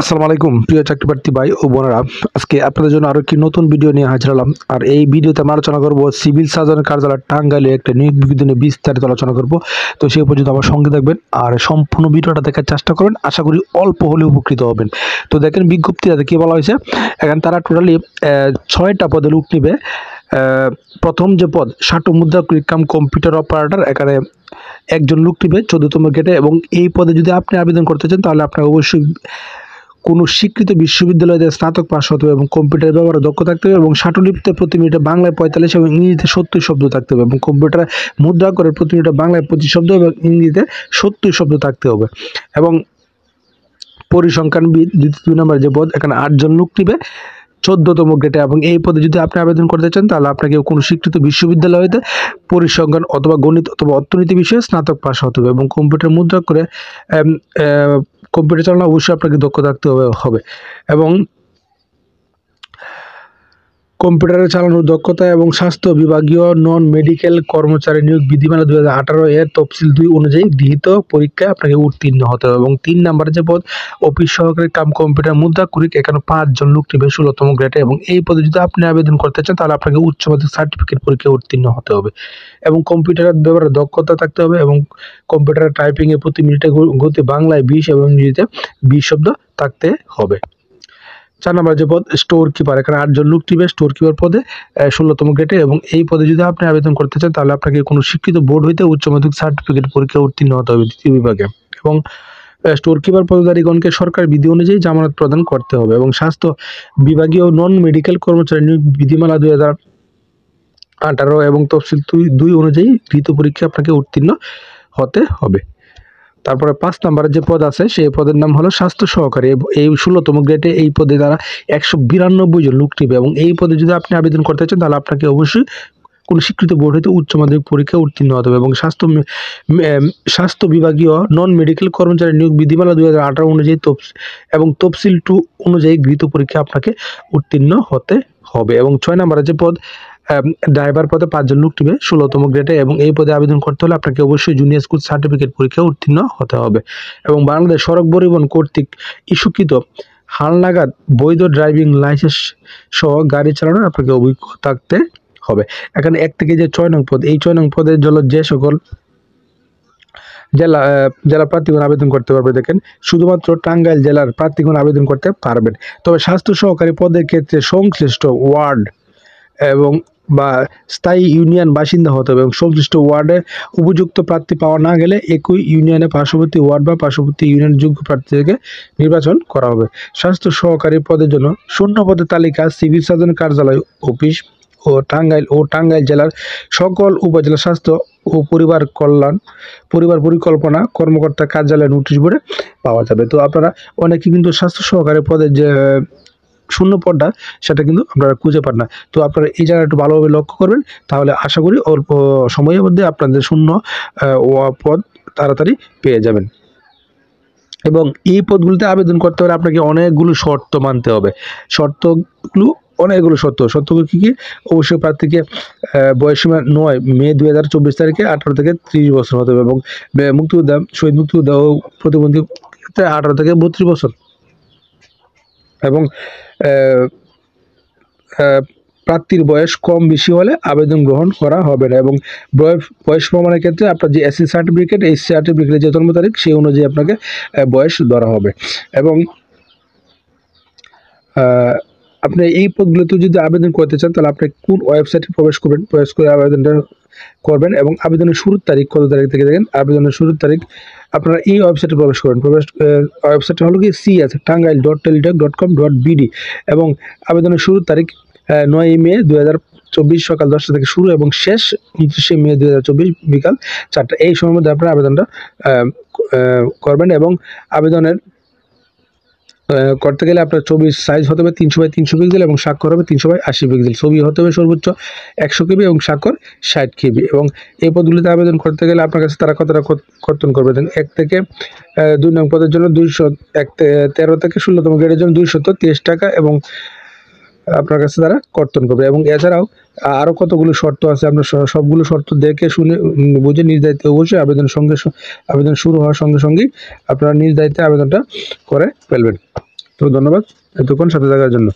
আসসালামু আলাইকুম প্রিয় চাকরিপ্রার্থী ভাই ও বোনেরা, আজকে আপনাদের জন্য আরো একটি নতুন ভিডিও নিয়ে হাজির হলাম। আর এই ভিডিওতে আমরা আলোচনা করব সিভিল সার্জনের কার্যালয় টাঙ্গাইলে একটা নিয়োগ বিজ্ঞপ্তি নিয়ে বিস্তারিত আলোচনা করব। তো সেই পর্যন্ত আমার সঙ্গে থাকবেন আর সম্পূর্ণ ভিডিওটা দেখার চেষ্টা করবেন, আশা করি অল্প হলেও উপকৃত হবেন। তো দেখেন বিজ্ঞপ্তিটাতে কি বলা হয়েছে। এখানে তারা টোটালি 6টা পদে লোক নিবে। প্রথম যে পদ ষাট মুদ্রা কাম কম্পিউটার অপারেটর, এখানে একজন লোক নিবে 14তম গ্রেডে। এবং এই পদে যদি আপনি আবেদন করতে চান তাহলে আপনাকে অবশ্যই কোনো স্বীকৃত বিশ্ববিদ্যালয়ে স্নাতক পাস হতে হবে এবং কম্পিউটার ব্যবহারে দক্ষ থাকতে হবে এবং শাটলিপিতে প্রতি মিনিটে বাংলায় 45 এবং ইংরেজিতে 70 শব্দ থাকতে হবে এবং কম্পিউটারে মুদ্রা করে প্রতি মিনিটে বাংলায় 25 শব্দ এবং ইংরেজিতে 70 শব্দ থাকতে হবে। এবং পরিসংখ্যানবিদ 2 নম্বর যে পদ, এখানে 8 জন লোক নিবে 14তম গ্রেডে। এবং এই পদে যদি আপনি আবেদন করতে চান তাহলে আপনাকে কোনো স্বীকৃত বিশ্ববিদ্যালয় হতে পরিসংখ্যান অথবা গণিত অথবা অর্থনীতি বিষয়ে স্নাতক পাস হতে হবে এবং কম্পিউটার মুদ্রা করে কম্পিউটার চালানো অবশ্যই আপনাকে দক্ষ থাকতে হবে। এবং কম্পিউটারে চালানোর দক্ষতা এবং স্বাস্থ্য বিভাগীয় নন মেডিকেল কর্মচারী নিয়োগ বিধিমালা 2018 এর তফসিল 2 অনুযায়ী গৃহীত পরীক্ষায় আপনাকে উত্তীর্ণ হতে হবে। এবং 3 নম্বরে যে পদ অফিস সহকারী কাম কম্পিউটার মুদ্রা কুরিক, এখানে 5 জন লোক নিবে 16তম গ্রেডে। এবং এই পদে যদি আপনি আবেদন করতে চান তাহলে আপনাকে উচ্চ মাধ্যমিক সার্টিফিকেট পরীক্ষায় উত্তীর্ণ হতে হবে এবং কম্পিউটারের ব্যবহারে দক্ষতা থাকতে হবে এবং কম্পিউটার টাইপিং এ প্রতি মিনিটে গতি বাংলায় 20 এবং ইংরেজিতে 20 শব্দ থাকতে হবে। 4 নম্বর যে পদ স্টোর কিপার, এখানে 8 জন লোক নিবে স্টোর কিপার পদে 16তম গ্রেডে। এবং এই পদে যদি আপনি আবেদন করতে চান তাহলে আপনাকে কোনো স্বীকৃত বোর্ড হইতে উচ্চ মাধ্যমিক সার্টিফিকেট পরীক্ষায় উত্তীর্ণ হতে হবে 2য় বিভাগে। এবং স্টোর কিপার পদধারীগণকে সরকারি বিধি অনুযায়ী জামানত প্রদান করতে হবে এবং স্বাস্থ্য বিভাগীয় নন মেডিকেল কর্মচারী নিয়োগ বিধিমালা 2018 এবং তফসিল 2 অনুযায়ী গৃহীত পরীক্ষা আপনাকে উত্তীর্ণ হতে হবে। তারপরে 5 নম্বরের যে পদ আছে সেই পদের নাম হলো স্বাস্থ্য সহকারী। এই 16তম গ্রেডে এই পদে তারা 192 জন লোক নিবে এবং এই পদে যদি আপনি আবেদন করতে চান তাহলে আপনাকে অবশ্যই কোনো স্বীকৃত বোর্ড হতে উচ্চ মাধ্যমিক পরীক্ষায় উত্তীর্ণ হতে হবে এবং স্বাস্থ্য বিভাগীয় নন মেডিকেল কর্মচারী নিয়োগ বিধিমালা 2018 অনুযায়ী এবং তফসিল 2 অনুযায়ী গৃহীত পরীক্ষা আপনাকে উত্তীর্ণ হতে হবে। এবং 6 নম্বরের যে পদ ড্রাইভার পদে 5 জন লোক নিবে 16তম গ্রেডে এবং এই পদে আবেদন করতে হলে আপনাকে অবশ্যই জুনিয়র স্কুল সার্টিফিকেট পরীক্ষায় উত্তীর্ণ হতে হবে এবং বাংলাদেশ সড়ক পরিবহন কর্তৃক ইস্যুকৃত হালনাগাদ বৈধ ড্রাইভিং লাইসেন্স সহ গাড়ি চালানোর আপনাকে অভিজ্ঞতা থাকতে হবে। এখানে 1 থেকে যে 6 নং পদ, এই 6 নং পদের জন্য যে সকল জেলা প্রার্থীগণ আবেদন করতে পারবে, দেখেন শুধুমাত্র টাঙ্গাইল জেলার প্রার্থীগণ আবেদন করতে পারবেন। তবে স্বাস্থ্য সহকারী পদের ক্ষেত্রে সংশ্লিষ্ট ওয়ার্ড এবং বা স্থায়ী ইউনিয়ন বাসিন্দা হতে হবে এবং সংশ্লিষ্ট ওয়ার্ডে উপযুক্ত প্রার্থী পাওয়া না গেলে একই ইউনিয়নে পার্শ্ববর্তী ওয়ার্ড বা পার্শ্ববর্তী ইউনিয়নের যোগ্য প্রার্থী থেকে নির্বাচন করা হবে। স্বাস্থ্য সহকারী পদের জন্য শূন্য পদের তালিকা সিভিল সার্জন কার্যালয় অফিস ও টাঙ্গাইল জেলার সকল উপজেলা স্বাস্থ্য ও পরিবার পরিকল্পনা কর্মকর্তা কার্যালয় নোটিশ বোর্ডে পাওয়া যাবে। তো আপনারা অনেকে কিন্তু স্বাস্থ্য সহকারী পদের যে শূন্য পদটা সেটা কিন্তু আপনারা খুঁজে পান না। তো আপনারা এই জায়গাটা একটু ভালোভাবে লক্ষ্য করবেন, তাহলে আশা করি অল্প সময়ের মধ্যে আপনাদের শূন্য পদ তাড়াতাড়ি পেয়ে যাবেন। এবং এই পদগুলোতে আবেদন করতে হলে আপনাকে অনেকগুলো শর্ত মানতে হবে। শর্তগুলো কি কি? অবশ্যই প্রার্থীকে বয়সীমা 9 মে 2024 তারিখে 18 থেকে 30 বছর হতে হবে এবং মুক্তিযোদ্ধা শহীদ মুক্তিযোদ্ধা ও প্রতিবন্ধী 18 থেকে 32 বছর এবং প্রার্থীর বয়স কম বেশি হলে আবেদন গ্রহণ করা হবে না। এবং বয়স প্রমাণের ক্ষেত্রে আপনার যে এসসি সার্টিফিকেট, এই সার্টিফিকেটের যে জন্ম তারিখ সেই অনুযায়ী আপনাকে বয়স ধরা হবে। এবং আপনি এই পদগুলোতে যদি আবেদন করতে চান তাহলে আপনি কোন ওয়েবসাইটে প্রবেশ করে আবেদনটা করবেন এবং আবেদনের শুরুর তারিখ কত তারিখ থেকে দেখেন। আবেদনের শুরুর তারিখ আপনারা এই ওয়েবসাইটে প্রবেশ করবেন। ওয়েবসাইটটা হলো কি cs@tangail.teletalk.com.bd এবং আবেদনের শুরুর তারিখ 9 মে 2024 সকাল 10টা থেকে শুরু এবং শেষ 29 মে 2024 বিকাল 4টা। এই সময়ের মধ্যে আপনারা আবেদনটা করবেন এবং আবেদনের করতে গেলে আপনার ছবির সাইজ হতে হবে 300x300 পিক্সেল এবং স্বাক্ষর হবে 300x80 পিক্সেল। ছবি হতে হবে সর্বোচ্চ 100 KB এবং স্বাক্ষর 60 KB। এবং এই পদগুলিতে আবেদন করতে গেলে আপনার কাছে তারা কতটা কর্তন করবে, 1 থেকে 2 নং পদের জন্য 13 থেকে 16তম গ্রেডের জন্য 223 টাকা এবং আপনার কাছে তারা কর্তন করবে। এবং এছাড়াও আরও কতগুলো শর্ত আছে, আপনার সবগুলো শর্ত দেখে শুনে বুঝে নিজ দায়িত্বে অবশ্যই আবেদন শুরু হওয়ার সঙ্গে সঙ্গেই আপনারা নিজ দায়িত্বে আবেদনটা করে ফেলবেন। তো ধন্যবাদ এতক্ষণ সাথে থাকার জন্য।